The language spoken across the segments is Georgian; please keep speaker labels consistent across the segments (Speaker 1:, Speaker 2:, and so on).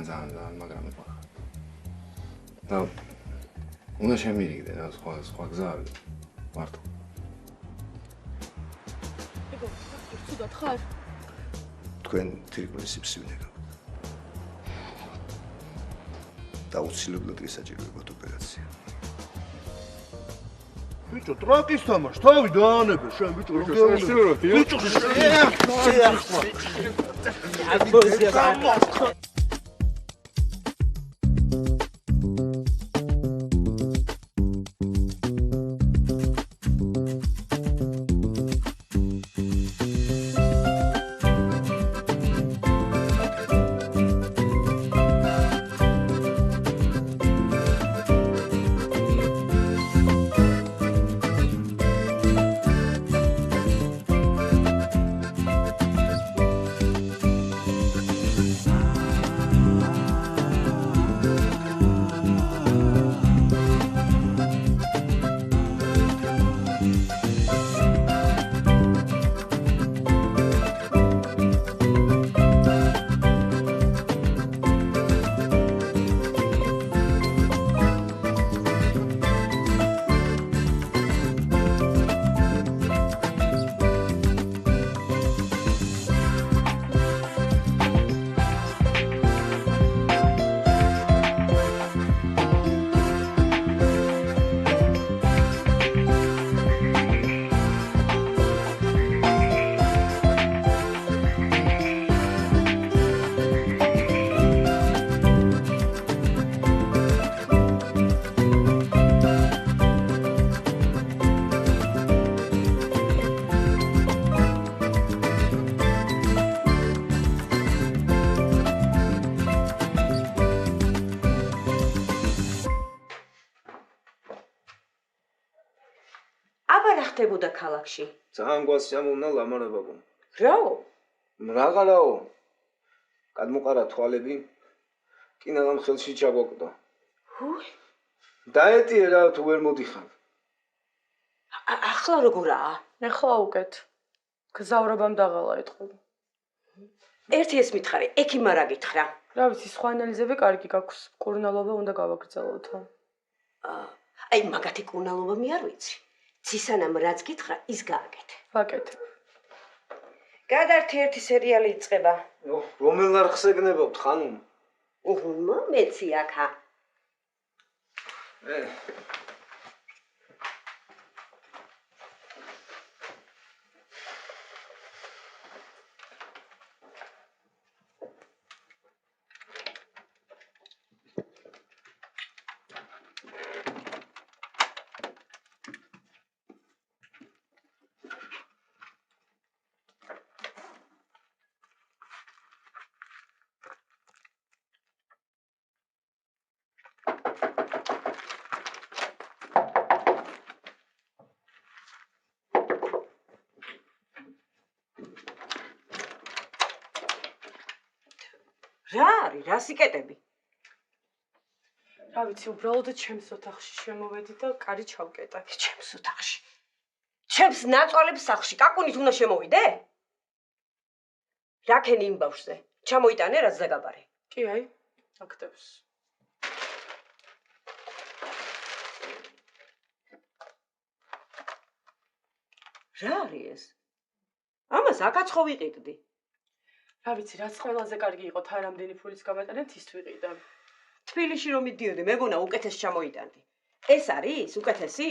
Speaker 1: ძალიან, მაგრამ მიყვარხარ. და უნდა შემირიგდე რა სხვა გზა არ მარტო.
Speaker 2: ეგო, ცუდად ხარ?
Speaker 3: თქვენ თირკმლის სიფსივნე გაქვთ. დაუცილებლად გესაჭიროებათ ოპერაცია.
Speaker 4: ბიჭო, ტრაკის თამაშ, თავი დაანებე, შენ ბიჭო, რა გეუბნები? ბიჭო, შეახლა.
Speaker 5: ხდებოდა ქალაქში?
Speaker 6: ძალიან გვას ჩამოვნა ლამარაბაბო.
Speaker 5: რაო?
Speaker 6: მრაღალაო. გადმოყარა თვალები. კინაღამ ხელში ჩაგვაკდა.
Speaker 5: ჰუი.
Speaker 6: დაეტიე რა თუ ვერ მოდიხარ.
Speaker 5: ახლა როგორაა?
Speaker 2: ახლა უკეთ. გზავრობამ დაღალა ეთყობა.
Speaker 5: ერთი ეს მითხარი, ექიმმა რა გითხრა?
Speaker 2: რა ვიცი, სხვა ანალიზები კარგი გაქვს. კურნალობა უნდა გავაგრძელოთ.
Speaker 5: აი მაგათი კურნალობა მე არ ვიცი. ცისანამ რაც გითხრა, ის გააკეთე.
Speaker 2: ვაკეთე.
Speaker 5: გადართი ერთი სერიალი იწყება.
Speaker 6: რომელ არხს ეგნებობთ, ხანუმ?
Speaker 5: მეცი აქა. რა არის, რა სიკეტები?
Speaker 2: რა ვიცი, უბრალოდ ჩემს ოთახში შემოვედი და კარი ჩავკეტა.
Speaker 5: ჩემს ოთახში. ჩემს ნაწვალებს სახლში კაკუნით უნდა შემოვიდე? რაკენი იმ ბავშვზე? ჩამოიტანე რაც დაგაბარე.
Speaker 2: კი, აი, აქტებს.
Speaker 5: რა არის ეს? ამას აქაც ხო ვიყიდდი?
Speaker 2: რა ვიცი, რაც ყველაზე კარგი იყო თან რამდენი ფულიც გამატანეთ, ის ვიყიდა.
Speaker 5: თბილისში რომ მიდიოდი, მეგონა უკეთეს ჩამოიტანდი. ეს არის უკეთესი?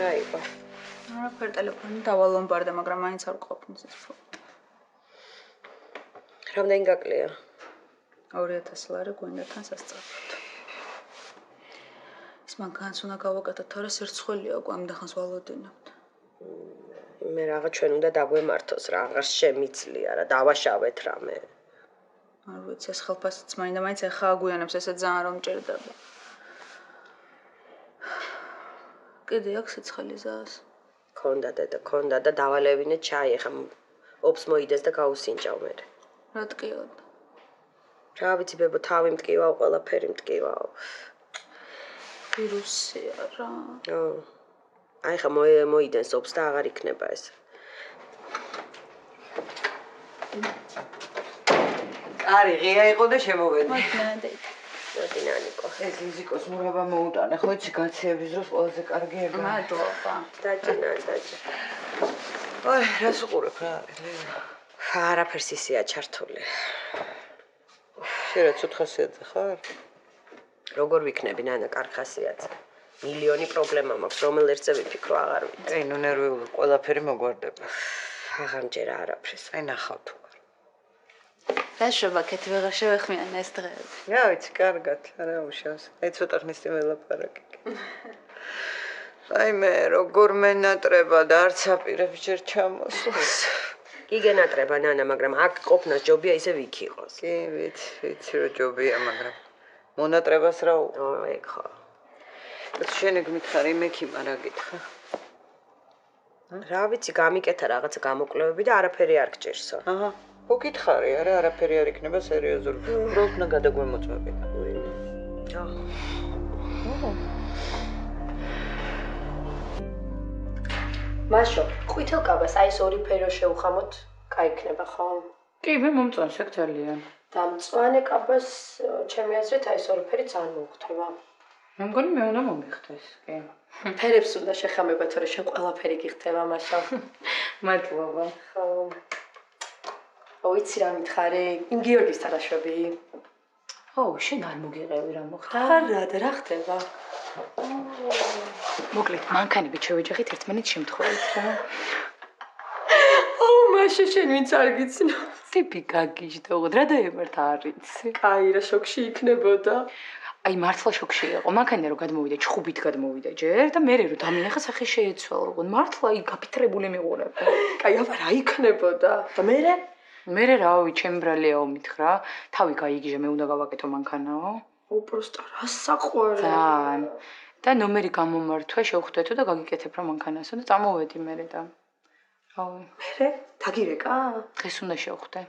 Speaker 5: რა იყო?
Speaker 7: არაფერ ტელეფონი დავალომბარდა, მაგრამ მაინც არ ვყოფნის ეს ფული.
Speaker 5: რამდენი გაკლია?
Speaker 7: 2000 ლარი გვინდა თან სასწრაფოდ. ის მანქანაც უნდა გავაკეთოთ, თორე სირცხვილია უკვე ამდახანს ვალოდინებთ.
Speaker 5: მე რაღაც ჩვენ უნდა დაგვემართოს, რაღაც შემიძლია რა, დავაშავეთ რამე.
Speaker 7: არ ვიცი, ეს ხელფასიც მაინც ახლა აგვიანებს, ესე ძალიან რომ მჭირდება. კიდე აქვს სიცხელი ზას?
Speaker 5: ქონდა და დავალევინე ჩაი, ახლა ოფს მოიდეს და გაუსინჯავ მე.
Speaker 7: რა ტკიოდ?
Speaker 5: რა ვიცი, ბებო, თავი მტკივაო, ყველაფერი მტკივაო.
Speaker 7: ვირუსია რა.
Speaker 5: აი ხა მოიდენ ზობს და აღარ იქნება ეს.
Speaker 8: არი ღია იყო და შემოვედი.
Speaker 7: მოდნადე.
Speaker 5: მოდი ნანიკო.
Speaker 8: ეს ლიზიკოს მურაბა მოუტანე, ხო იცი გაცეების დროს ყველაზე კარგია.
Speaker 7: მადლობა.
Speaker 5: დაჭინა.
Speaker 8: აი, რას უყურებ რა?
Speaker 5: არაფერს ისეა ჩართული.
Speaker 8: შენ რა ცუდ ხასიათზე ხარ?
Speaker 5: როგორ ვიქნები ნანა კარგ ხასიათზე? მილიონი პრობლემა მაქვს, რომელერზე ვიფიქრო აღარ ვიცი.
Speaker 8: აი, ნუ ნერვიული ყველაფერი მოგვარდება.
Speaker 5: აღამჯერა არაფერს.
Speaker 8: აი, ნახავ თუ.
Speaker 7: დაშობა კეთ ვეღარ შევეხმიან ეს დღეები.
Speaker 8: რა ვიცი, კარგად, არა უშავს. აი, ცოტა ხნის წინ ველაპარაკე. აი, მე როგორ მენატრება და არც აპირებს ჯერ ჩამოსვლას.
Speaker 5: კი გენატრება ნანა, მაგრამ აქ ყოფნას ჯობია ისე ვიქ იყოს.
Speaker 8: კი, ვიცი რომ ჯობია, მაგრამ მონატრებას რა უყო?
Speaker 5: ეგ ხო.
Speaker 8: შენ ეგ მითხარი, მე ქიმა რა გითხრა?
Speaker 5: რა ვიცი, გამიკეთა რაღაცა გამოკვლევები და არაფერი არ გჭირსო.
Speaker 8: აჰა, უკითხარი, არა, არაფერი არ იქნება სერიოზული. უბრალოდ უნდა გადაგვემოწმებინა.
Speaker 2: მაშო, ყვითელ კაბას აი ეს ორი ფერო შევხამოთ, кайიქნება ხო? კი, მე მომწონს ეგ ძალიან. და მწვანე კაბას ჩემი აზრით აი ეს ორი ფერი ძალიან მოუხდება.
Speaker 9: მე მგონი მე უნდა მომიხდეს, კი.
Speaker 2: ფერებს უნდა შეხამება, თორე შენ ყველაფერი გიხდება მაშა.
Speaker 9: მადლობა.
Speaker 2: ხო. ვიცი რა მითხარი, იმ გიორგის თანაშვები.
Speaker 9: ო, შენ არ მოგიღევი რა მოხდა?
Speaker 2: არა, და რა ხდება?
Speaker 9: მოკლედ, მანქანებით შევეჯახით ერთმანეთს შემთხვევით რა.
Speaker 2: მაშა შენ ვინც არ გიცნო.
Speaker 9: ტიპი გაგიჟდა, რა დაემართ არ იცი.
Speaker 2: კაი, რა შოქში იქნებოდა.
Speaker 9: აი მართლა შოქში იყო. მანქანა რო გადმოვიდა, ჩხუბით გადმოვიდა ჯერ და მე რო დამინახა სახე შეეცვალა. მართლა აი გაფიქრებული მიყურება.
Speaker 2: კაი, აბა რა იქნებოდა? და მერე?
Speaker 9: მერე რავი, ჩემ ბრალიაო მითხრა, თავი გაიგიჟე, მე უნდა გავაკეთო მანქანაო.
Speaker 2: უბრალოდ რა საყვარელი.
Speaker 9: ძალიან. და ნომერი გამომართვა, შევხვდეთო და გაგიკეთებ რა მანქანასო და წამოვედი მერე და რავი.
Speaker 2: მერე? დაგირეკა?
Speaker 9: დღეს უნდა შევხვდე.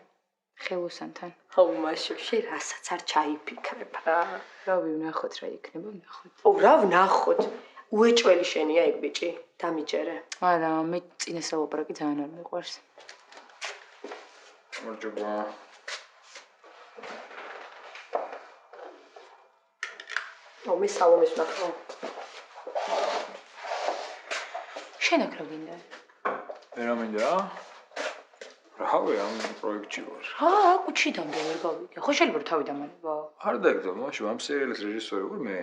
Speaker 9: ხელოსანთან.
Speaker 2: აუ მაშო, შენ რასაც არ ჩაიფიქრებ რა.
Speaker 9: რავი, ვნახოთ რა იქნება, ვნახოთ.
Speaker 2: ო, რა ვნახოთ? უეჭველი შენია ეგ ბიჭი, დამიჯერე.
Speaker 9: არა, მე წინეს ლაპარაკი ძალიან არ მიყვარს.
Speaker 1: მორჯობა.
Speaker 2: ო, მე სალონის ვნახო.
Speaker 9: შენ აქ რა გინდა?
Speaker 1: მე რა მინდა? რავი, ამ პროექტში ვარ.
Speaker 9: კუჩიდამდე ვერ გავიგე. ხო შეიძლება რომ თავი დამანება?
Speaker 1: არ დაიგდო, მაშინ ამ სერიალის რეჟისორი ვარ მე.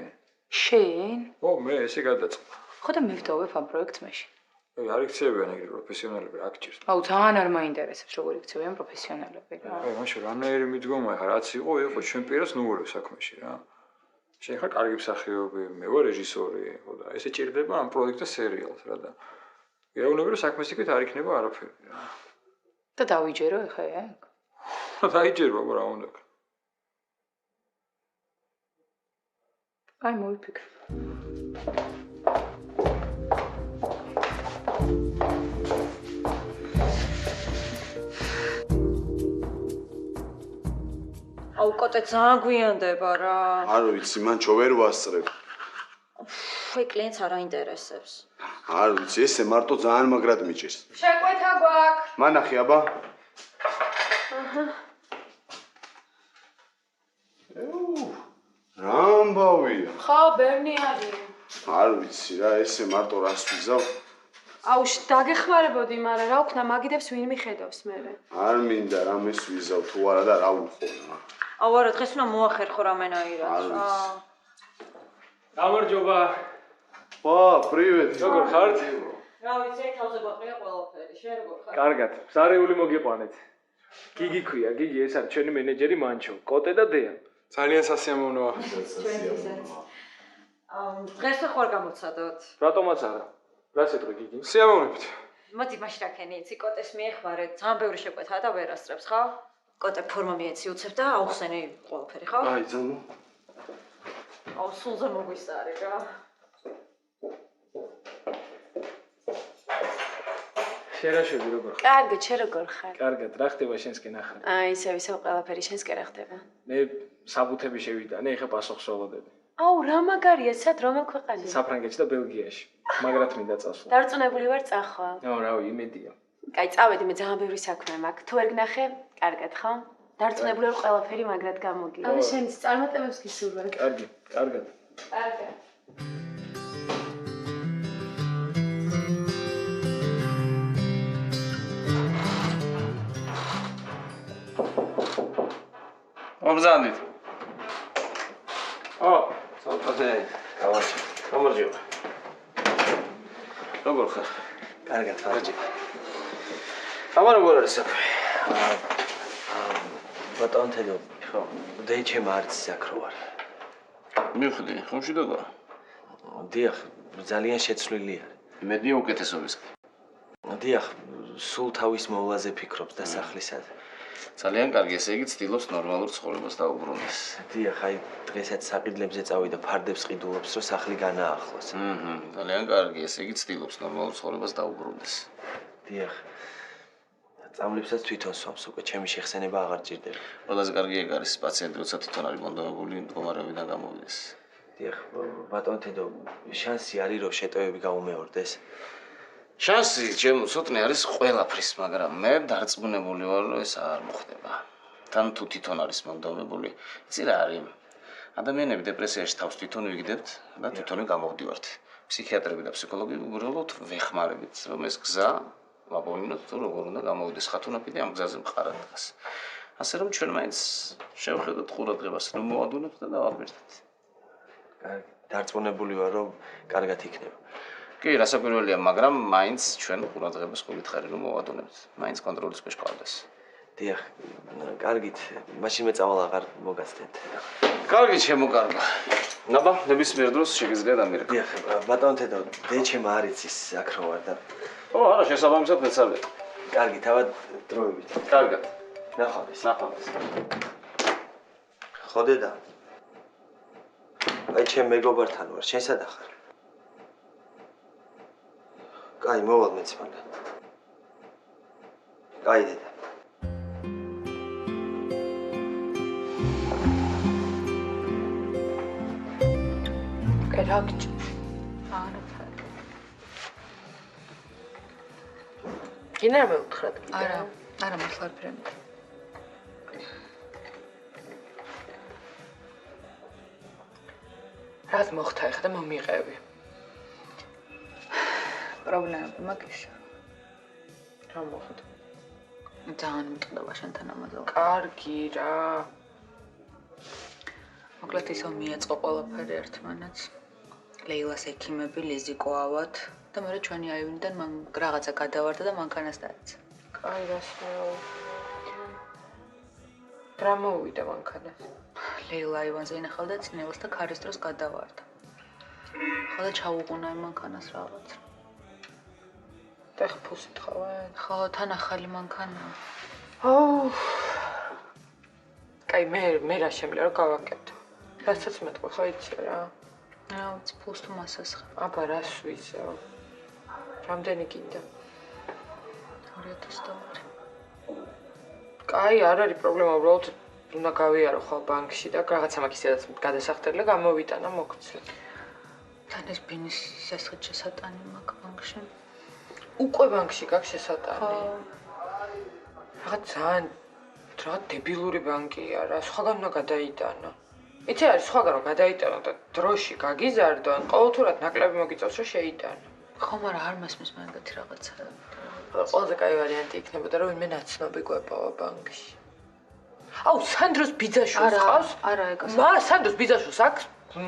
Speaker 9: შენ?
Speaker 1: ო, მე ესე გადაწყდა.
Speaker 9: ხო და მე ვდოვებ ამ პროექტს მაშინ.
Speaker 1: არ იქცევიან ეგრე პროფესიონალები, რა გჭირს.
Speaker 9: აუ, ძალიან არ მაინტერესებს როგორ იქცევიან პროფესიონალები რა.
Speaker 1: აი, მაშინ რანაირი მიდგომა ხა, რაც იყო ჩვენ პირას ნუღურებ საქმეში რა. შენ ხარ კარგი მსახიობი, მე ვარ რეჟისორი, ხო და ესე ჭირდება ამ პროექტის სერიალს რა და გეუბნები რომ საქმეს იქით არ იქნება არაფერი რა.
Speaker 9: და დავიჯერო ეხა ეგ?
Speaker 1: დაიჯერება, რა უნდა.
Speaker 9: აი, მოვიფიქრე.
Speaker 7: აუ კოტე ძალიან გვიანდება რა.
Speaker 10: არ ვიცი, მან ჩო ვერ ვასწრებ.
Speaker 7: ფე კლიენტს არ აინტერესებს.
Speaker 10: არ ვიცი, ესე მარტო ძალიან მაგრად მიჭირს.
Speaker 7: შეკვეთა გვაქვს.
Speaker 10: მანახი აბა. რა ამბავია?
Speaker 2: ხო, ბერნი არის.
Speaker 10: არ ვიცი რა, ესე მარტო რას ვიზავ?
Speaker 2: აუ, დაგეხმარებოდი, მაგრამ რა ვქნა, მაგიდებს ვინ მიხედავს მერე?
Speaker 10: არ მინდა რამეს ვიზავ თუ არა და რა ვუხო რა.
Speaker 7: აუ არა, დღეს უნდა მოახერხო რამენაირად.
Speaker 10: არ ვიცი.
Speaker 1: გამარჯობა.
Speaker 10: ვა, პრივეტ.
Speaker 1: როგორ ხართ?
Speaker 7: რა ვიცი, თავზე გვაყრია ყველაფერი. შენ როგორ ხარ?
Speaker 11: კარგად, ზარეული მოგიყვანეთ. გიგი ქვია, გიგი ეს არის ჩვენი მენეჯერი მანჩო, კოტე და დეა.
Speaker 1: ძალიან სასიამოვნოა.
Speaker 7: დღეს ხო არ გამოცადოთ.
Speaker 11: რატომაც არა? რას ეტყვი გიგი?
Speaker 1: სიამოვნებით.
Speaker 7: მოდი მაშინ რაკენი იცი, კოტეს მიეხმარეთ. ძალიან ბევრი შეკვეთა და ვერ ასწრებს, ხო? კოტე ფორმა მიეცი უცებ და აუხსენე ყველაფერი, ხო?
Speaker 10: აი, ძამო.
Speaker 7: აუ სულზე მოგვისარე რა.
Speaker 11: შერაშვები როგორ ხარ?
Speaker 2: კარგად, შენ როგორ ხარ?
Speaker 11: კარგად, რა ხდება შენსკენ ახლა?
Speaker 2: ისევ ყველაფერი შენსკენ რა ხდება?
Speaker 11: მე საბუთები შევიტანე, ეხა პასუხს ველოდები.
Speaker 2: აუ, რა მაგარია, სად რომელ ქვეყანაში?
Speaker 11: საფრანგეთში და ბელგიაში. მაგრად მინდა წასვლა.
Speaker 2: დარწმუნებული ვარ წახვა.
Speaker 11: რავი, იმედია.
Speaker 2: კაი, წავედი, მე ძალიან ბევრი საქმე მაქვს. თუ ვერ გნახე, კარგად ხო? დარწმუნებული ვარ ყველაფერი მაგრად გამოგია. აი, შენს წარმატებებს გისურვებ.
Speaker 11: კარგი, კარგად.
Speaker 2: კარგად.
Speaker 12: მომზადეთ.
Speaker 6: ცოტათე გავაჩი. გამარჯობა. როგორ ხარ?
Speaker 12: კარგად, ფარჯი.
Speaker 6: აბა როგორ არის საქმე?
Speaker 12: ბატონ თედო, ხო, დეიჩემ არც აქ რო ვარ.
Speaker 10: მივხვდი, ხომში დაგა.
Speaker 12: დიახ, ძალიან შეცვლილი არის.
Speaker 10: იმედია უკეთესობისკენ.
Speaker 12: დიახ, სულ თავის მოვლაზე ფიქრობს და სახლისად.
Speaker 10: ძალიან კარგი, ესე იგი ცდილობს ნორმალურ ცხოვრებას დაუბრუნდეს.
Speaker 12: დიახ, აი დღესაც საყიდლებზე წავიდა, ფარდებს ყიდულობს, რომ სახლი განაახლოს.
Speaker 10: ძალიან კარგი, ესე იგი ცდილობს ნორმალურ ცხოვრებას დაუბრუნდეს.
Speaker 12: დიახ. წამლებსაც თვითონ სვამს უკვე, ჩემი შეხსენება აღარ ჭირდება.
Speaker 10: ყველაზე კარგი ეგ არის პაციენტი, როცა თვითონ არის მონდომებული მდგომარეობიდან გამოვიდეს.
Speaker 12: დიახ, ბატონ თედო, შანსი არის რომ შეტევები გაუმეორდეს.
Speaker 10: შანსი ჩემ ცოტნე არის ყველაფრის, მაგრამ მე დარწმუნებული ვარ, რომ ეს არ მოხდება. თან თუ თვითონ არის მონდომებული, იცი რა არის? ადამიანები დეპრესიაში თავს თვითონ ვიგდებთ და თვითონვე გამოვდივართ. ფსიქიატრები და ფსიქოლოგები უბრალოდ ვეხმარებით, რომ ეს გზა ვაპოვნოთ თუ როგორ უნდა გამოვიდეს ხათუნაფიდი ამ გზაზე მყარად დგას. ასე რომ ჩვენ მაინც შევხედოთ ყურადღებას, რომ მოვადუნოთ და დავაკვირდეთ.
Speaker 12: კარგი, დარწმუნებული ვარ, რომ კარგად იქნება.
Speaker 10: კი, რასაკვირველია, მაგრამ მაინც ჩვენ ყურადღებას გულითხარი რომ მოვადუნებთ. მაინც კონტროლის ქვეშ ყავდეს.
Speaker 12: დიახ, კარგით, მაშინ მე წავალ აღარ მოგაცდეთ.
Speaker 10: კარგი, ჩემო კარგო. ნაბა, ნებისმიერ დროს შეგიძლია დამირეკო.
Speaker 12: დიახ, ბატონ თედო, დეჩემ არ იცის აქ რო ვარ და
Speaker 10: ო, არა, შესაბამისად მეცადე.
Speaker 12: კარგი, თავად დროებით.
Speaker 10: კარგად.
Speaker 12: ნახვამდის.
Speaker 10: ნახვამდის.
Speaker 12: ხო დედა. აი ჩემ მეგობართან ვარ, შენ სად ახარ? კაი, მოვალ მეც მანდ. კაი დედა.
Speaker 9: კერაქჭ.
Speaker 2: გინდა მე უთხრათ?
Speaker 9: არა, არა მართლა არ ფრემ. რაც მოხდა ახლა და მომიყევი. პრობლემები მაქვს. რა მოხდა? ძალიან მიტყდება შენთან ამაზე. კარგი რა. მოკლედ ისო მიეწყო ყველაფერი ერთმანეთს. ლეილას ექიმები, ლიზიკო ავად და მე ჩვენი აივნიდან მან რაღაცა გადავარდა და მანქანას დაეცა. კაი, გასმეო. რა მოვიდა მანქანას? ლეილა აივანზე ინახავდა წნევას და ქარის დროს გადავარდა. ხო და ჩაუღუნა იმ მანქანას რაღაც. და ხა ფუსით ხავენ? ხო, თან ახალი მანქანაა. აუ. კაი, მე რა შემიძლია რომ გავაკეთო? რასაც მეტყვი ხო იცი რა? რა ვიცი, ფულს თუ მასას ხარ. აბა რას ვიცო? რამდენი გინდა? 2000 დოლარი. კაი, არ არის პრობლემა, უბრალოდ უნდა გავიარო ხვალ ბანკში და რაღაცა მაქვს ისედაც გადასახდელი და გამოვიტანა მოგცე. თან ეს ბინის სასხეთ შესატანი მაქვს ბანკში. უკვე ბანკში გაქვს შესატანი? ხო. რაღაც ძალიან რა დებილური ბანკია რა, სხვაგან უნდა გადაიტანო. იცი არის სხვაგან რომ გადაიტანო და დროში გაგიზარდონ, ყოველთურად ნაკლები მოგიწევს რომ შეიტანო. ხო, მაგრამ არ მასმის მაგათი რაღაცა. ყველაზე კაი ვარიანტი იქნებოდა რომ ვინმე ნაცნობი გვეპავა ბანკში. აუ, სანდროს ბიძაშვილს ყავს? არა, ეგას. სანდროს ბიძაშვილს აქვს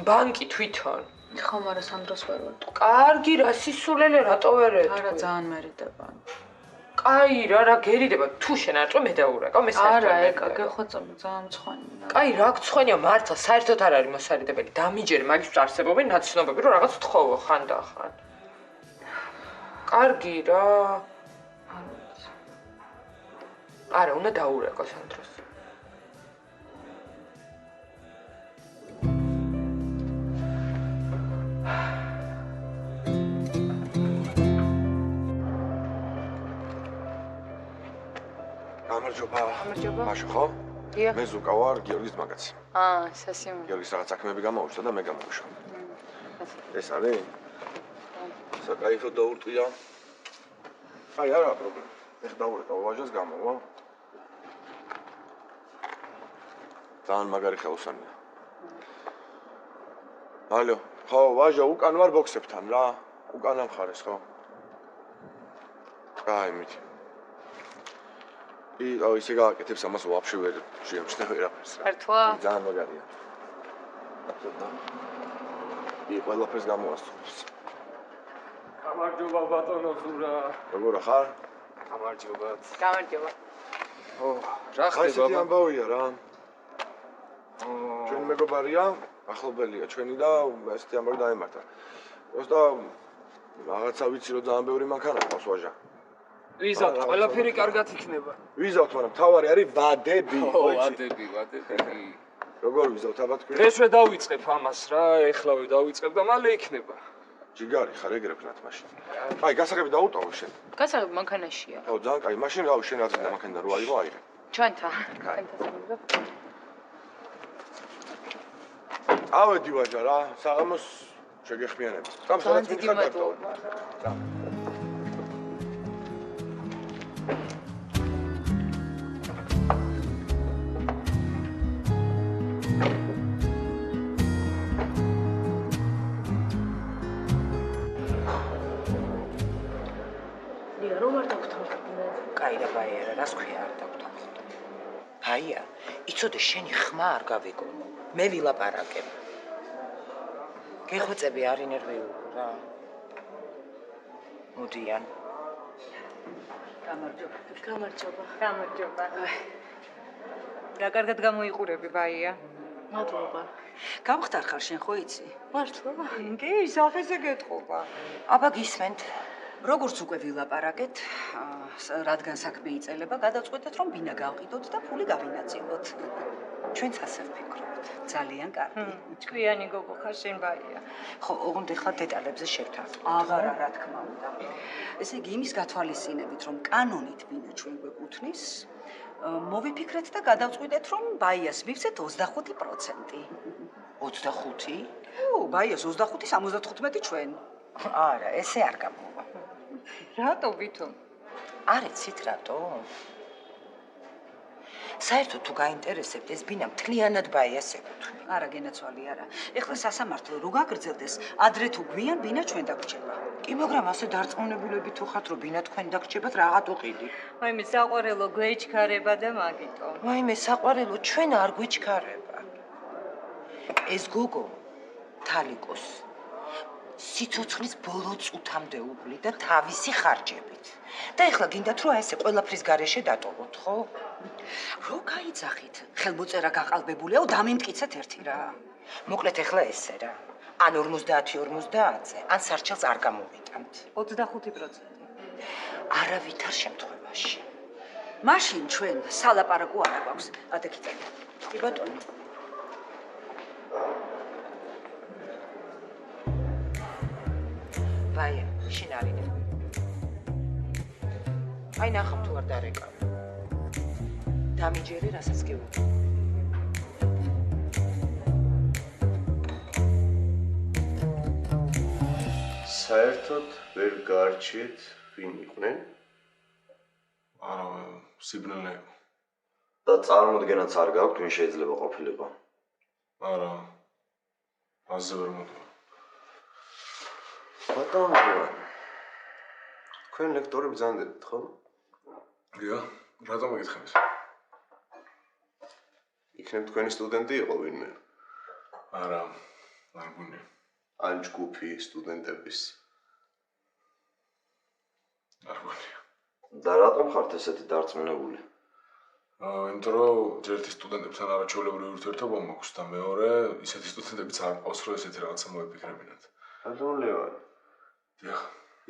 Speaker 9: ბანკი თვითონ. ხო, მაგრამ სანდროს ვერ ვეტყვი. კარგი რა, სისულელე რატო ვერ ეტყვი? არა, ძალიან მერიდება. კაი რა გერიდება, თუ შენ არ წო მე დაურეკავ, მე საერთოდ არა, ეგ გეხვეწები ძალიან მწვანეა. კაი, რა გწვანეა მართლა, საერთოდ არ არის მოსარიდებელი. დამიჯერე მაგის არსებობენ ნაცნობები, რომ რაღაც თხოვო ხანდახან. კარგი რა. არა, უნდა დაურეკო სანდროს.
Speaker 4: გამარჯობა. მაშო ხო?
Speaker 9: დიახ.
Speaker 13: მე ზუკა ვარ გიორგის მაგაცი.
Speaker 9: სასიამოვნო.
Speaker 13: გიორგის რაღაც საქმეები გამოუშვა და მე გამოვიშვა. ეს არის? საკაიფო დაურტყია. აი არა პრობლემა. ეხლა დავურეკავ ვაჟას გამოვა. ძალიან მაგარი ხელოსანია. ალო, ხო, ვაჟა, უკან ვარ ბოქსებთან რა. უკან ამხარეს, ხო? აი, მით. ისე გააკეთებს ამას ვაფშე ვერ შეამჩნევ ვერაფერს.
Speaker 9: ერთვა?
Speaker 13: ძალიან მაგარია. ყველაფერს გამოასწორებს.
Speaker 11: გამარჯობა ბატონო ზურა.
Speaker 13: როგორ ხარ?
Speaker 11: გამარჯობა.
Speaker 9: გამარჯობა.
Speaker 11: რა ხდება?
Speaker 13: ესეთი ამბავია რა. ჩვენ მეგობარია, ახლობელია ჩვენი და ესეთი ამბავი დაემართა. просто რაღაცა ვიცი რომ ძალიან ბევრი მანქანა ყავს ვაჟა.
Speaker 11: ვიზავთ, ყველაფერი კარგად იქნება.
Speaker 13: ვიზავთ, მაგრამ თავარი არის ვადები.
Speaker 11: ვადები.
Speaker 13: როგორ ვიზავთ აბა თქვენ?
Speaker 11: დღესვე დავიწყებ ამას რა, ეხლავე დავიწყებ და მალე იქნება.
Speaker 13: ჯიგარი ხარ ეგრებნათ მაშინ. აი, გასაღები დაუტოვო შენ.
Speaker 9: გასაღები მანქანაშია.
Speaker 13: ხო, ძალიან კაი. მაშინ რავი შენ რაც და მანქანა რო აიღო, აიღე.
Speaker 9: ჩვენთან. ჩვენთან.
Speaker 13: ავედი ვაჟა რა, საღამოს შეგეხმიანებ. там სადაც მითხარ გატოვე.
Speaker 8: კაი რა ბაია, რას ქვია არ დავთვალოთ. ბაია, იცოდე შენი ხმა არ გავიგონო. მე ვილაპარაკებ. გეხვეწები არ ინერვიულო რა. მოდიან.
Speaker 7: გამარჯობა. რა კარგად გამოიყურები ბაია.
Speaker 2: მადლობა.
Speaker 7: გამხდარ ხარ შენ ხო იცი?
Speaker 2: მართლა?
Speaker 7: კი, სახეზე გეტყობა.
Speaker 8: აბა გისმენთ.
Speaker 7: როგორც უკვე ვილაპარაკეთ, რადგან საქმე იწელება, გადავწყვეტეთ რომ ბინა გავყიდოთ და ფული გავინაწილოთ. ჩვენც ასე ვფიქრობთ. ძალიან კარგი.
Speaker 2: ჭკვიანი გოგო ხარ შენ ბაია.
Speaker 8: ხო, ოღონდ ეხლა დეტალებზე შევთანხმდით.
Speaker 7: აღარა რა თქმა უნდა. ესე იგი იმის გათვალისწინებით, რომ კანონით ბინა ჩვენ გვეკუთვნის, მოვიფიქრეთ და გადავწყვიტეთ, რომ ბაიას მივცეთ 25%.
Speaker 8: 25?
Speaker 7: ო, ბაიას 25, 75 ჩვენ.
Speaker 8: არა, ესე არ გამოვა.
Speaker 7: რატო ვითომ?
Speaker 8: არ იცით რატო? საერთოდ თუ გაინტერესებთ ეს ბინა მთლიანად ბაიას ეკუთვნის.
Speaker 7: არა გენაცვალი არა. ეხლა სასამართლო რო გაგრძელდეს, ადრე თუ გვიან ბინა ჩვენ დაგვრჩება.
Speaker 8: კი, მაგრამ ასე დარწმუნებულები თუ ხართ, რომ ბინა თქვენ დაგვრჩებათ, რაღაცო ყიდი.
Speaker 2: ვაიმე საყვარელო გვეჩქარება და მაგიტო.
Speaker 8: ვაიმე საყვარელო ჩვენ არ გვიჩქარება. ეს გოგო თალიკოს სიცოცხლის ბოლო წუთამდე უვლიდა თავისი ხარჯებით. და ეხლა გინდათ რომ ესე ყველაფრის გარეშე დატოვოთ, ხო?
Speaker 7: რო გაიძახით, ხელმოწერა გაყალბებულია, დამემტკიცეთ ერთი რა.
Speaker 8: მოკლედ ეხლა ესე რა. ან 50-50-ზე, ან სარჩელს არ გამოვიტანთ.
Speaker 7: 25%.
Speaker 8: არავითარ შემთხვევაში.
Speaker 7: მაშინ ჩვენ სალაპარაკო არ აქვს. ადექით.
Speaker 8: კი ბატონო. ბაია, შენ არიდე. აი ნახავ თუ არ დარეკავ. დამიჯერე რასაც გეუბნები.
Speaker 12: საერთოდ ვერ გარჩიეთ ვინ იყვნენ?
Speaker 13: არა, სიბნელე.
Speaker 14: და წარმოდგენაც არ გაქვთ ვინ შეიძლება ყოფილიყო?
Speaker 13: არა. აზე ვერ მოდი.
Speaker 12: ბატონო, თქვენ ლექტორები ბრძანდებით, ხო?
Speaker 13: გია, რატომ მეკითხები?
Speaker 12: იქნებ თქვენი სტუდენტი იყო ვინმე?
Speaker 13: არა, არ გუნი.
Speaker 12: ან ჯგუფი სტუდენტების.
Speaker 13: არ გუნი.
Speaker 14: და რატომ ხართ ესეთი დარწმუნებული?
Speaker 13: იმიტომ რომ ერთი სტუდენტებთან არაჩვეულებრივი ურთიერთობა მაქვს და მეორე ისეთი სტუდენტებიც არ მყავს, რომ ესეთი რაღაცა მოეფიქრებინათ.
Speaker 12: ბატონო,
Speaker 13: დიახ,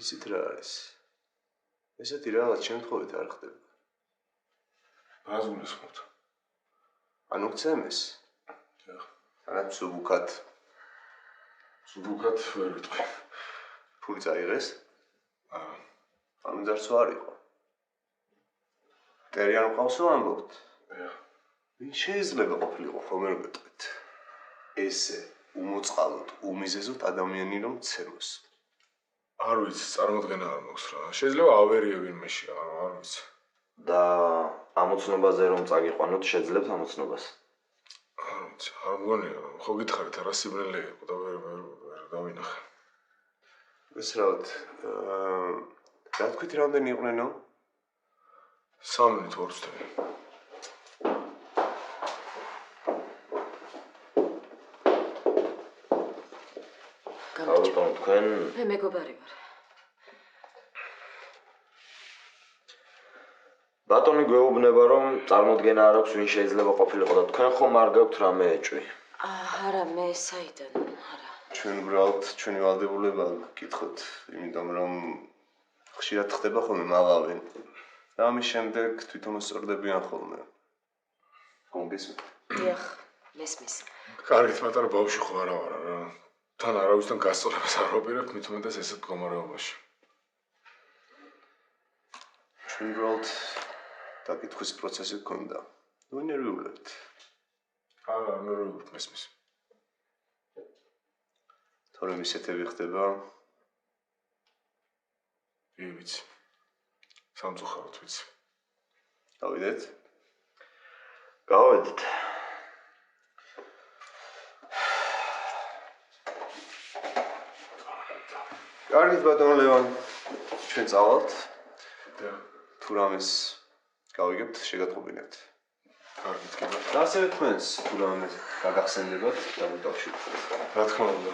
Speaker 12: იცით რა არის? ესეთი რაღაც შემთხვევით არ ხდება.
Speaker 13: რას გულისხმობთ?
Speaker 12: ანუ გცემეს?
Speaker 13: დიახ.
Speaker 12: რაღაც სუბუქად.
Speaker 13: სუბუქად ვერ ვიტყვი.
Speaker 12: ფული წაიღეს?
Speaker 13: არა.
Speaker 12: ანუ ძარცვა არ იყო. ტერიან ყავსო ამბობთ?
Speaker 13: დიახ.
Speaker 3: ვინ შეიძლება ყოფილიყო ხომ ვერ გეტყვით. ესე უმოწყალოდ, უმიზეზოდ ადამიანი რომ ცემოს.
Speaker 13: არ ვიცი, წარმოდგენა არ მაქვს რა. შეიძლება ავერიე ვინმეში, არ ვიცი.
Speaker 14: და ამოცნობაზე რომ წაგიყვანოთ, შეძლებთ ამოცნობას.
Speaker 13: არ ვიცი, არ მგონია, ხო გითხარით, რა სიბნელე იყო და ვერ გავინახე.
Speaker 3: ვესრავთ, რა თქვით რამდენი იყვნენო?
Speaker 13: 3 თვორცდები.
Speaker 14: გავიტომ თქვენ
Speaker 2: მე მეგობარი ვარ.
Speaker 14: ბატონი გვეუბნება რომ წარმოდგენა არ აქვს ვინ შეიძლება ყოფილიყო და თქვენ ხომ არ გაქვთ რამე ეჭვი.
Speaker 2: არა, მე საიდან? არა.
Speaker 3: ჩვენ უბრალოდ ჩვენი ვალდებულება გკითხოთ, იმიტომ რომ ხშირად ხდება ხოლმე მაღავენ. და ამის შემდეგ თვითონ სწორდებიან ხოლმე. გონგესმით?
Speaker 2: დიახ, მესმის.
Speaker 13: კარგით, პატარა ბავშვი ხო არა ვარ რა. თან არავისთან გასწორებას არ ვაპირებთ, მით უმეტეს ესეთ მდგომარეობაში.
Speaker 3: ჩვენ უბრალოდ დაკითხვის პროცესი გქონდა. ნუ ნერვიულებთ.
Speaker 13: არა, ნერვიულობ მესმის.
Speaker 3: თორემ ისეთები ხდება.
Speaker 13: ვიცი. სამწუხაროდ ვიცი.
Speaker 3: გავიდეთ?
Speaker 14: გავედით.
Speaker 3: კარგით ბატონო ლევან, ჩვენ წავალთ.
Speaker 13: და
Speaker 3: თუ რამეს გავიგებთ, შეგატყობინებთ.
Speaker 13: კარგით, კი ბატონო.
Speaker 3: და ასევე თქვენს თუ რამეს გაგახსენდებათ, დამოტოვშით.
Speaker 13: რა თქმა უნდა.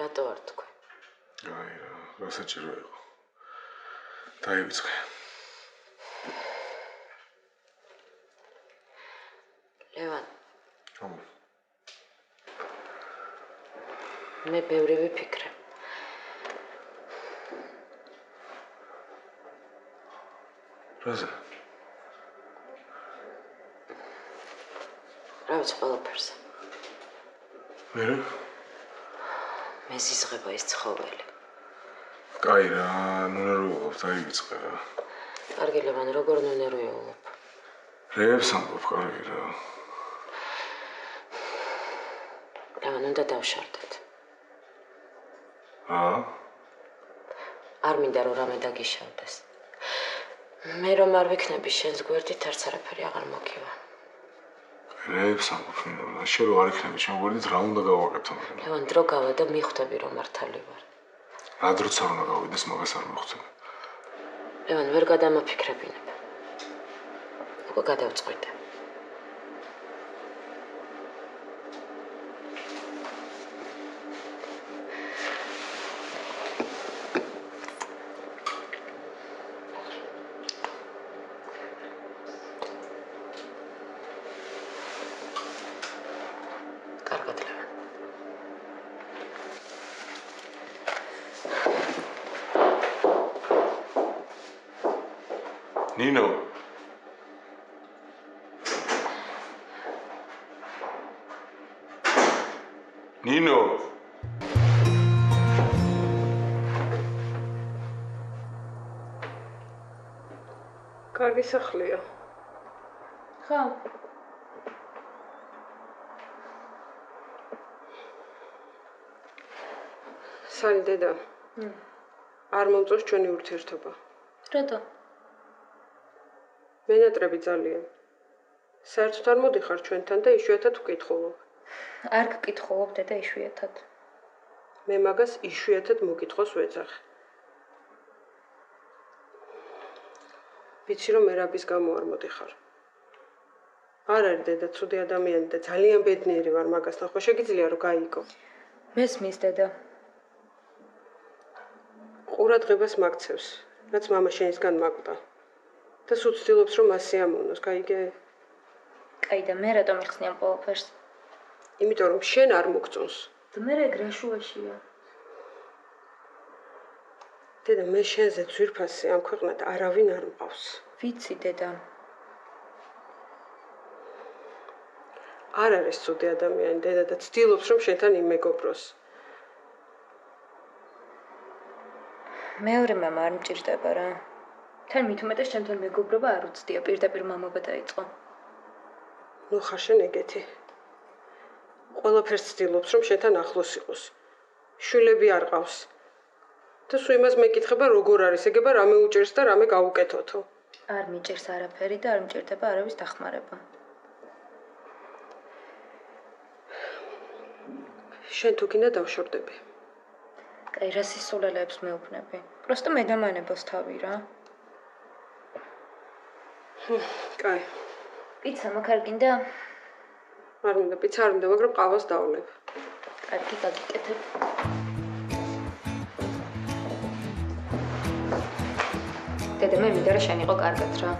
Speaker 2: რატო არ თქვენ?
Speaker 13: აი რა საჭირო იყო. დაივიწყე.
Speaker 2: ლევან.
Speaker 13: ომ.
Speaker 2: მე ბევრი ვიფიქრე.
Speaker 13: რაზე?
Speaker 2: რა ვიცი ყველაფერზე.
Speaker 13: მე?
Speaker 2: მე ზიზღება ეს ცხოველი.
Speaker 13: კაი რა, ნუ ნერვიულობ, დაივიწყე რა.
Speaker 2: კარგი ლევან, როგორ ნუ ნერვიულობ?
Speaker 13: რეებს ამბობ, კარგი რა.
Speaker 2: ლევან, უნდა დავშარდეთ.
Speaker 13: არ
Speaker 2: მინდა რომ რამე დაგიშავდეს. მე რომ არ ვიქნები შენს გვერდით, არც არაფერი აღარ მოგივა.
Speaker 13: რეებს ამბობ, შენ რო არ იქნები ჩემ გვერდით, რა უნდა გავაკეთო?
Speaker 2: ლევან, დრო გავა და მიხვდები რომ მართალი ვარ.
Speaker 13: რა დროც არ უნდა გავიდეს, მაგას არ მოხვდები.
Speaker 2: ლევან, ვერ გადამაფიქრებინებ. უკვე გადავწყვიტე.
Speaker 13: ნინო. ნინო.
Speaker 9: კარგი სახლია.
Speaker 2: ხო.
Speaker 9: სალი დედა. არ მომწონს ჩვენი ურთიერთობა.
Speaker 2: რატო?
Speaker 9: მენატრები ძალიან. საერთოდ არ მოდიხარ ჩვენთან და იშვიათად ვკითხულობ.
Speaker 2: არ გკითხულობ დედა იშვიათად.
Speaker 9: მე მაგას იშვიათად მოკითხოს ვეძახი. ვიცი რომ ერაბის გამო არ მოდიხარ. არ არის დედა ცუდი ადამიანი და ძალიან ბედნიერი ვარ მაგასთან, ხო შეგიძლია რომ გაიგო.
Speaker 2: მესმის დედა.
Speaker 9: ყურადღებას მაქცევს, რაც მამა შენისგან მაკვდა. და სულ ცდილობს რომ მას სიამოვნოს, გაიგე?
Speaker 15: კაი და მე რატომ იხსნი ამ ყველაფერს?
Speaker 2: იმიტომ რომ შენ არ მოგწონს.
Speaker 15: მე ეგ რა შუაშია?
Speaker 2: დედა, მე შენზე ძვირფასი ამ ქვეყნად არავინ არ მყავს.
Speaker 15: ვიცი, დედა.
Speaker 2: არ არის ცუდი ადამიანი, დედა და ცდილობს რომ შენთან იმეგობროს.
Speaker 15: მეორე მამა არ მჭირდება რა. თან მით უმეტეს ჩემთან მეგობრობა არ უცდია, პირდაპირ მამობა დაიწყო.
Speaker 2: ნუ ხარ შენ ეგეთი. ყველაფერს ცდილობს რომ შენთან ახლოს იყოს. შვილები არ ყავს. და სულ იმას მეკითხება როგორ არის, ეგება რამე უჭერს და რამე გაუკეთოთო.
Speaker 15: არ მიჭერს არაფერი და არ მჭირდება არავის დახმარება.
Speaker 2: შენ თუ გინდა დავშორდები.
Speaker 15: კაი, რა სისულელეებს მეუბნები. პროსტო მე დამანებოს თავი რა.
Speaker 2: კაი.
Speaker 15: პიცა მაგარ გინდა?
Speaker 2: არ მინდა პიცა, არ მინდა, მაგრამ ყავას დავლებ.
Speaker 15: კარგი, გაგიკეთებ. დედა, მე მინდა რა შენ იყო კარგად რა.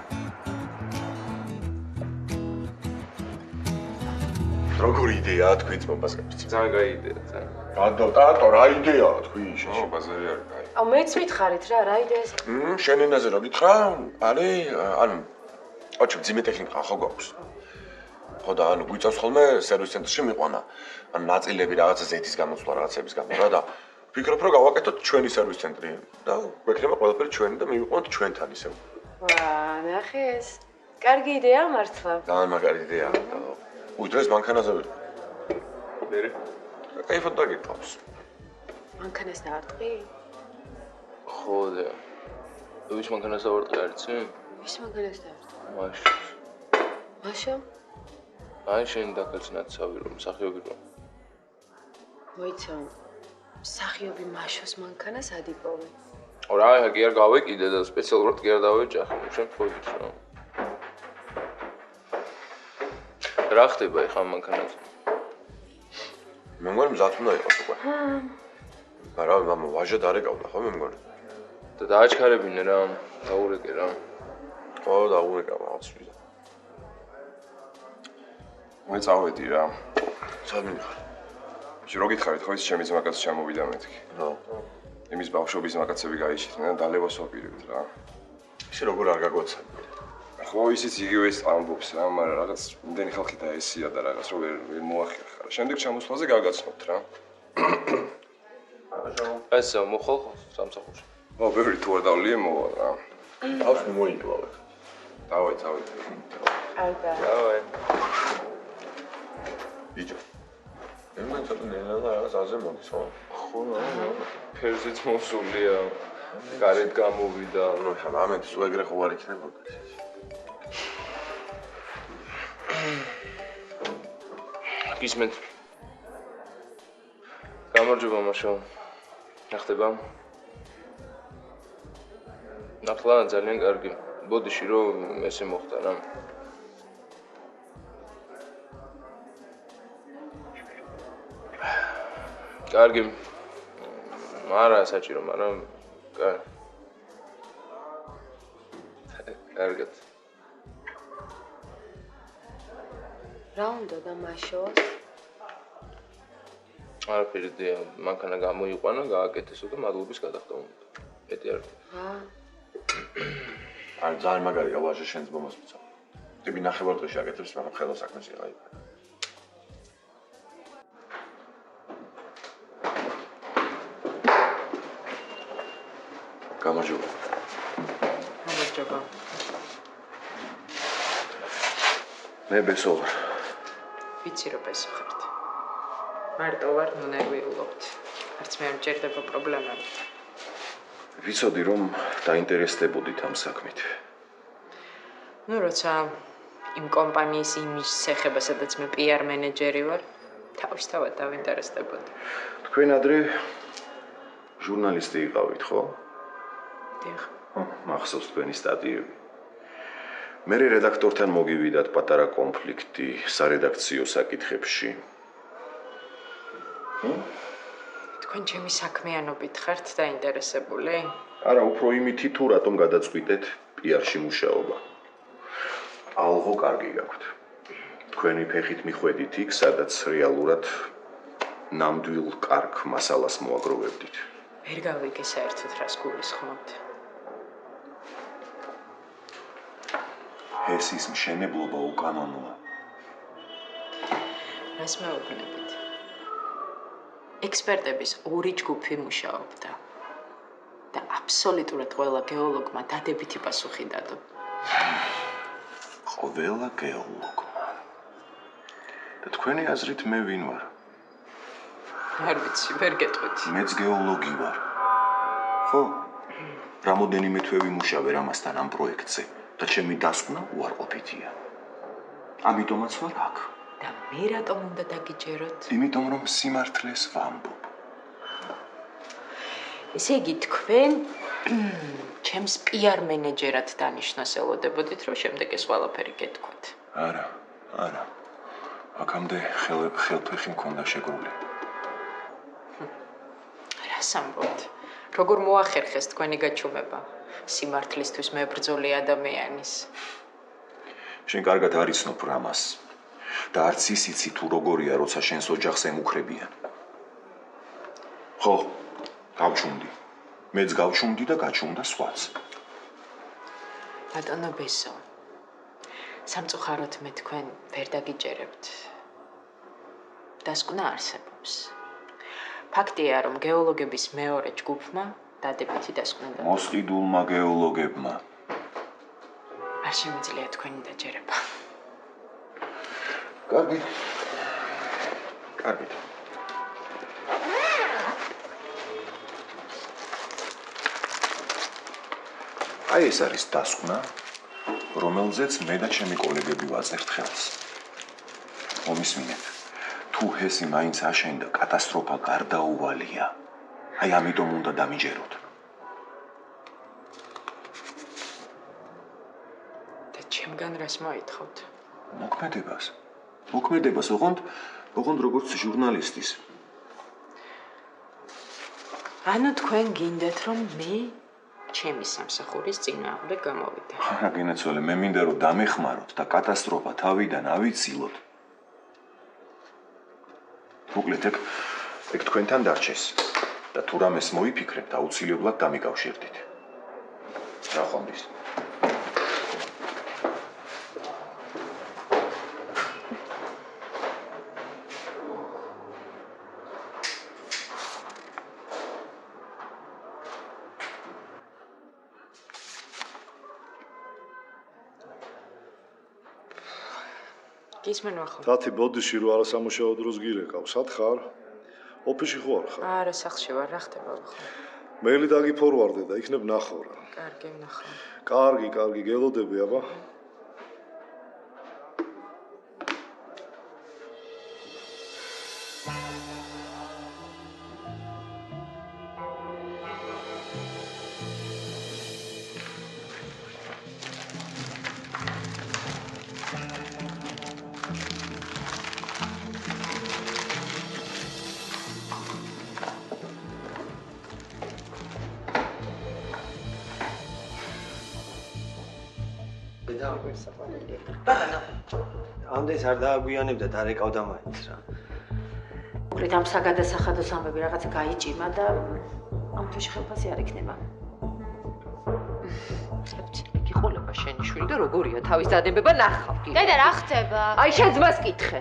Speaker 13: როგორი იდეაა თქვი ძმობასკებს?
Speaker 11: ძალიან კაი იდეა, ძალიან.
Speaker 13: გადავტატო, რა იდეაა თქვი შეშ?
Speaker 11: ო, ბაზარი არის კაი.
Speaker 2: აუ მეც მითხარით რა, რა იდეას?
Speaker 13: შენ ენაზე რა გითხრა? ანუ ოჩ ძიმე ტექნიკა ხო გვაქვს? ხო და ანუ გვიწევს ხოლმე სერვის ცენტრში მიყვანა. ანუ ნაწილები რაღაცა ზეთის გამოცვლა რაღაცების გამო რა და ვფიქრობ რომ გავაკეთოთ ჩვენი სერვის ცენტრი და გვექნება ყველაფერი ჩვენი და მივიყვანოთ ჩვენთან ისევ.
Speaker 2: ვა, ნახეს. კარგი იდეაა მართლა.
Speaker 13: ძალიან მაგარი იდეაა და უდრეს მანქანაზე ვიყო. მერე კაიფად დაგიყვავს.
Speaker 2: მანქანას დაარტყი?
Speaker 11: ხო და ვის მანქანას დავარტყი არიცი?
Speaker 2: ვის მანქანას დაარტყი?
Speaker 11: მაშა.
Speaker 2: მაშა?
Speaker 11: აი შენ დაკაცნაცავი რომ მსახიობი რომ.
Speaker 2: მოიცა. მსახიობი მაშოს მანქანას ადიპოვე.
Speaker 11: რა, კი არ გავეკიდე და სპეციალურად კი არ დავეჯახე, შენ ფოიქს რა. რა ხდება ახლა მანქანაზე?
Speaker 13: მე მგონი მზად უნდა იყოს უკვე. არა, მამა ვაჟა დარეკავდა ხო მე მგონი.
Speaker 11: და დააჩქარებინე რა, დაურეკე რა.
Speaker 13: ხო, დაურეკა რაღაც ვიზა.
Speaker 3: მე წავედი რა.
Speaker 13: სამი ხარ.
Speaker 3: რო გითხარით ხო ის ჩემი ძმაკაც ჩამოვიდა მეთქი.
Speaker 13: ხო.
Speaker 3: იმის ბავშვობის მაგაცები გაიჩით მე და დალევას ვაპირებთ რა.
Speaker 13: ისე როგორ არ გაგვაცანი.
Speaker 3: ხო ისიც იგივეს ამბობს რა, მაგრამ რაღაც იმდენი ხალხი დაესია და რაღაც რო ვერ მოახერხა. შემდეგ ჩამოსვლაზე გაგაცნობთ რა.
Speaker 11: ესე მოხალ სამსახურში.
Speaker 3: ო, ბევრი თუ არ დავლიე მოვა რა.ავს
Speaker 13: მოიკლავეთ.
Speaker 3: დავაი.
Speaker 11: დავაი.
Speaker 13: ბიჭო. მე ცოტა ნელა რაღაც აზე მოდის ხო?
Speaker 11: ხო რა. ფერზეც მოსულია. გარეთ გამოვიდა.
Speaker 13: ნუ ხა ამეთ სულ ეგრე ხო არ იქნებოდა.
Speaker 11: გისმენთ. გამარჯობა მაშო. ნახდება? ნახლა ძალიან კარგი. ბოდიში რომ ესე მოხდა რა. კარგი. არა საჭირო, მაგრამ კარგად.
Speaker 2: რა უნდა და მაშოს?
Speaker 11: არაფერი დია, მანქანა გამოიყვანა, გააკეთესო და მადლობის გადახდა უნდა. მეტი არ.
Speaker 13: არ ძალიან მაგარია ვაჟა შენს მომას მიცავ. ტიპი ნახევარდღეში აკეთებს, მაგრამ ხელა საქმეს იყაი. გამარჯობა.
Speaker 9: გამარჯობა.
Speaker 13: მე ბესო ვარ.
Speaker 9: ვიცი რომ ბესო ხართ. მარტო ვარ, ნუ ნერვიულობთ. არც მე მჭირდება პრობლემები.
Speaker 13: ვიცოდი რომ დაინტერესდებოდით ამ საქმით.
Speaker 9: ნუ როცა იმ კომპანიის იმის ეხება, სადაც მე PR მენეჯერი ვარ, თავისთავად დავინტერესდებოდი.
Speaker 13: თქვენ ადრე ჟურნალისტი იყავით, ხო?
Speaker 9: დიახ.
Speaker 13: მახსოვს თქვენი სტატიები. მე რედაქტორთან მოგივიდათ პატარა კონფლიქტი სარედაქციო საკითხებში.
Speaker 9: თქვენ ჩემი საქმიანობით ხართ დაინტერესებული?
Speaker 13: არა, უფრო იმითი თუ რატომ გადაწყვიტეთ PR-ში მუშაობა. ალღო კარგი გაქვთ.
Speaker 3: თქვენი ფეხით მიხვედით იქ, სადაც რეალურად ნამდვილ კარგ მასალას მოაგროვებდით.
Speaker 9: ვერ გავიგე საერთოდ რას გულისხმობთ.
Speaker 3: ჰესის მშენებლობა უკანონოა.
Speaker 9: რას მეუბნებით? ექსპერტების ორი ჯგუფი მუშაობდა და აბსოლუტურად ყველა გეოლოგმა დადებითი პასუხი დადო.
Speaker 3: ყველა გეოლოგმა. და თქვენი აზრით მე ვინ ვარ?
Speaker 9: არ ვიცი, ვერ გეტყვით.
Speaker 3: მეც გეოლოგი ვარ. ხო? რამოდენიმე თვე ვიმუშავე ამასთან ამ პროექტზე და ჩემი დასკვნა უარყოფითია. ამიტომაც ვარ აქ.
Speaker 9: და მე რატომ უნდა დაგიჯეროთ?
Speaker 3: იმიტომ რომ სიმართლეს ვამბობ.
Speaker 9: ესე იგი თქვენ ჩემს PR მენეჯერად დანიშნოს ელოდებოდით, რომ შემდეგ ეს ყველაფერი გეთქვათ.
Speaker 3: არა, არა. აქამდე ხელფეხი მქონდა შეგრული.
Speaker 9: რას ამბობთ? როგორ მოახერხეს თქვენი გაჩუმება სიმართლისთვის მებრძოლი ადამიანის?
Speaker 3: შენ კარგად არ იცნობ რამას. და არც ის იცი თუ როგორია, როცა შენს ოჯახს ემუქრებიან. ხო, გავჩუმდი. მეც გავჩუმდი და გაჩუმდა სხვაც.
Speaker 9: ბატონო ბესო, სამწუხაროდ მე თქვენ ვერ დაგიჯერებთ. დასკვნა არსებობს. ფაქტია, რომ გეოლოგების მეორე ჯგუფმა დადებითი დასკვნა დადო.
Speaker 3: მოსყიდულმა გეოლოგებმა.
Speaker 9: არ შემიძლია თქვენი დაჯერება.
Speaker 3: კარგი. კარგი. აი ეს არის დასკვნა, რომელზეც მე და ჩემი კოლეგები ვაწერთ ხელს. მომისმინეთ, თუ ჰესი მაინც აშენდა, კატასტროფა გარდაუვალია. აი ამიტომ უნდა დამიჯეროთ.
Speaker 9: და ჩემგან რას მოითხოვთ?
Speaker 3: მოქმედებას. მოქმედებას ოღონდ როგორც ჟურნალისტის.
Speaker 9: ანუ თქვენ გინდათ, რომ მე ჩემი სამსახურის წინააღმდეგ გამოვიდე.
Speaker 3: არა, გინაცვალე, მე მინდა რომ დამეხმაროთ და კატასტროფა თავიდან ავიცილოთ. მოკლედ ეგ თქვენთან დარჩეს და თუ რამეს მოიფიქრებთ, აუცილებლად დამიკავშირდით. ნახვამდის.
Speaker 9: გისმენ ახლა.
Speaker 4: თათი ბოდიში რო არა სამუშაო დროს გირეკავ, სად ხარ? ოფისში ხო არ ხარ?
Speaker 9: არა, სახლში ვარ, რა ხდება ახლა?
Speaker 4: მეილი დაგიფორვარდე და იქნებ ნახავ რა.
Speaker 9: კარგი, ნახავ.
Speaker 4: კარგი, გელოდები აბა.
Speaker 12: ამდენს არ დააგვიანებდა და რეკავდა მაინც რა.
Speaker 2: უყრით ამ საგადასახადო სამბები რაღაცა გაიჭიმა და ამ თვეში ხელფასი არ იქნება.
Speaker 5: გიყოლება შენი შვილი და როგორია თავის დადებება ნახავ.
Speaker 2: დედა რა ხდება?
Speaker 5: აი შენ ძმას კითხე.